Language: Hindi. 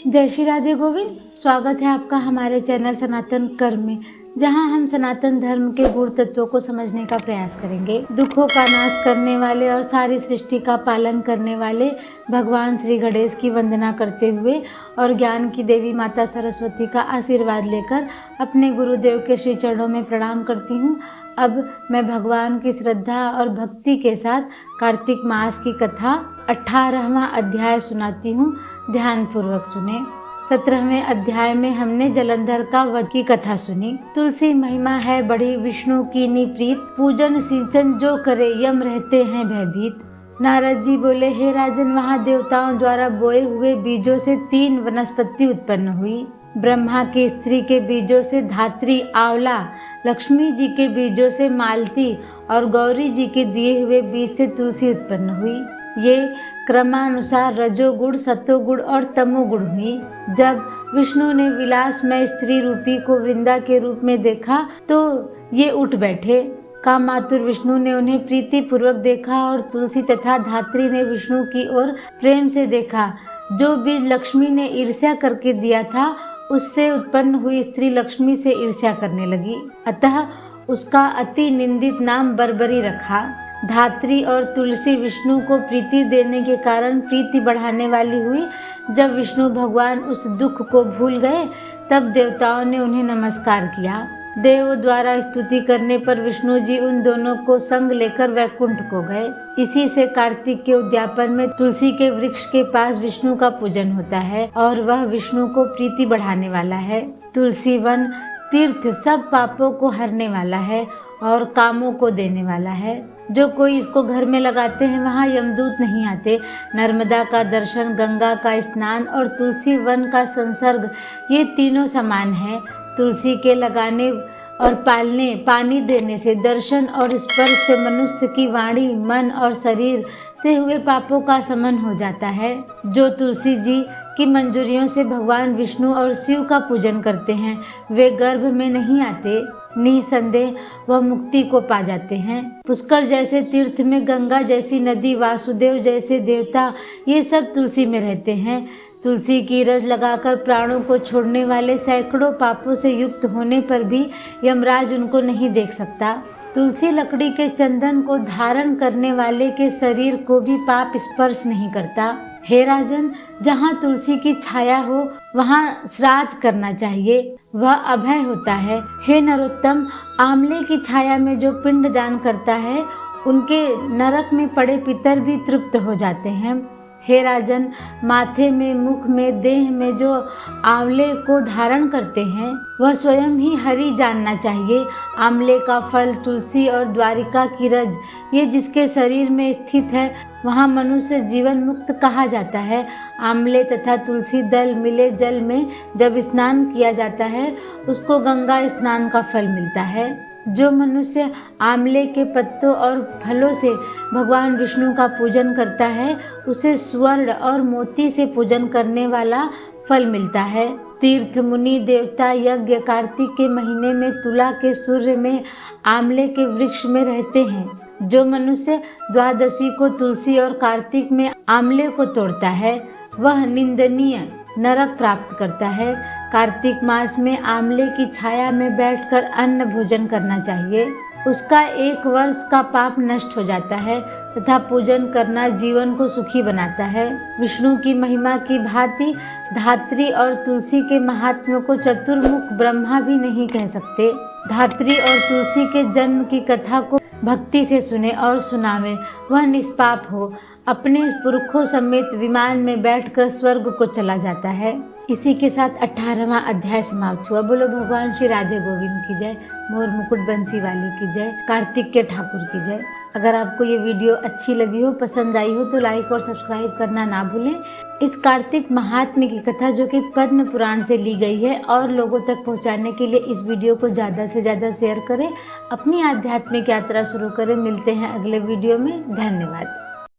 जय श्री राधे गोविंद। स्वागत है आपका हमारे चैनल सनातन कर्म में, जहां हम सनातन धर्म के गुण तत्वों को समझने का प्रयास करेंगे। दुखों का नाश करने वाले और सारी सृष्टि का पालन करने वाले भगवान श्री गणेश की वंदना करते हुए और ज्ञान की देवी माता सरस्वती का आशीर्वाद लेकर अपने गुरुदेव के श्री चरणों में प्रणाम करती हूँ। अब मैं भगवान की श्रद्धा और भक्ति के साथ कार्तिक मास की कथा 18वां अध्याय सुनाती हूँ। ध्यानपूर्वक सुने। 17वें अध्याय में हमने जलंधर का वध की कथा सुनी। तुलसी महिमा है बड़ी विष्णु की निप्रीत, पूजन सिंचन जो करे यम रहते हैं भयभीत। नारद जी बोले, हे राजन, वहाँ देवताओं द्वारा बोए हुए बीजों से 3 वनस्पति उत्पन्न हुई। ब्रह्मा की स्त्री के बीजों से धात्री आंवला, लक्ष्मी जी के बीजों से मालती और गौरी जी के दिए हुए बीज से तुलसी उत्पन्न हुई। ये क्रमानुसार रजोगुण, सतोगुण और तमोगुण हुई। जब विष्णु ने विलासमय स्त्री रूपी को वृंदा के रूप में देखा तो ये उठ बैठे। कामातुर विष्णु ने उन्हें प्रीति पूर्वक देखा और तुलसी तथा धात्री ने विष्णु की ओर प्रेम से देखा। जो बीज लक्ष्मी ने ईर्ष्या करके दिया था, उससे उत्पन्न हुई स्त्री लक्ष्मी से ईर्ष्या करने लगी। अतः उसका अति निंदित नाम बर्बरी रखा। धात्री और तुलसी विष्णु को प्रीति देने के कारण प्रीति बढ़ाने वाली हुई। जब विष्णु भगवान उस दुख को भूल गए, तब देवताओं ने उन्हें नमस्कार किया। देवों द्वारा स्तुति करने पर विष्णु जी उन दोनों को संग लेकर वैकुंठ को गए। इसी से कार्तिक के उद्यापन में तुलसी के वृक्ष के पास विष्णु का पूजन होता है और वह विष्णु को प्रीति बढ़ाने वाला है। तुलसी वन तीर्थ सब पापों को हरने वाला है और कामों को देने वाला है। जो कोई इसको घर में लगाते हैं, वहाँ यमदूत नहीं आते। नर्मदा का दर्शन, गंगा का स्नान और तुलसी वन का संसर्ग, ये तीनों समान है। तुलसी के लगाने और पालने, पानी देने से, दर्शन और स्पर्श से मनुष्य की वाणी, मन और शरीर से हुए पापों का शमन हो जाता है। जो तुलसी जी की मंजूरियों से भगवान विष्णु और शिव का पूजन करते हैं, वे गर्भ में नहीं आते। निसंदेह वह मुक्ति को पा जाते हैं। पुष्कर जैसे तीर्थ में, गंगा जैसी नदी, वासुदेव जैसे देवता, ये सब तुलसी में रहते हैं। तुलसी की रस लगाकर प्राणों को छोड़ने वाले सैकड़ों पापों से युक्त होने पर भी यमराज उनको नहीं देख सकता। तुलसी लकड़ी के चंदन को धारण करने वाले के शरीर को भी पाप स्पर्श नहीं करता। हे राजन, जहाँ तुलसी की छाया हो वहाँ श्राद्ध करना चाहिए, वह अभय होता है। हे नरोत्तम, आंवले की छाया में जो पिंड दान करता है, उनके नरक में पड़े पितर भी तृप्त हो जाते हैं। हे राजन, माथे में, मुख में, देह में जो आंवले को धारण करते हैं, वह स्वयं ही हरि जानना चाहिए। आंवले का फल, तुलसी और द्वारिका की रज, ये जिसके शरीर में स्थित है, वहाँ मनुष्य जीवन मुक्त कहा जाता है। आंवले तथा तुलसी दल मिले जल में जब स्नान किया जाता है, उसको गंगा स्नान का फल मिलता है। जो मनुष्य आंवले के पत्तों और फलों से भगवान विष्णु का पूजन करता है, उसे स्वर्ण और मोती से पूजन करने वाला फल मिलता है। तीर्थ, मुनि, देवता, यज्ञ कार्तिक के महीने में तुला के सूर्य में आंवले के वृक्ष में रहते हैं। जो मनुष्य द्वादशी को तुलसी और कार्तिक में आंवले को तोड़ता है, वह निंदनीय नरक प्राप्त करता है। कार्तिक मास में आंवले की छाया में बैठकर अन्न भोजन करना चाहिए। उसका 1 वर्ष का पाप नष्ट हो जाता है तथा पूजन करना जीवन को सुखी बनाता है। विष्णु की महिमा की भांति धात्री और तुलसी के महात्म्य को चतुर्मुख ब्रह्मा भी नहीं कह सकते। धात्री और तुलसी के जन्म की कथा को भक्ति से सुने और सुनावे, वह निष्पाप हो अपने पुरखों समेत विमान में बैठकर स्वर्ग को चला जाता है। इसी के साथ 18वां अध्याय समाप्त हुआ। बोलो भगवान श्री राधे गोविंद की जय, मोर मुकुट बंसी वाली की जय, कार्तिक के ठाकुर की जय। अगर आपको ये वीडियो अच्छी लगी हो, पसंद आई हो, तो लाइक और सब्सक्राइब करना ना भूलें। इस कार्तिक महात्म्य की कथा, जो कि पद्म पुराण से ली गई है, और लोगों तक पहुंचाने के लिए इस वीडियो को ज़्यादा से ज़्यादा शेयर करें। अपनी आध्यात्मिक यात्रा शुरू करें। मिलते हैं अगले वीडियो में। धन्यवाद।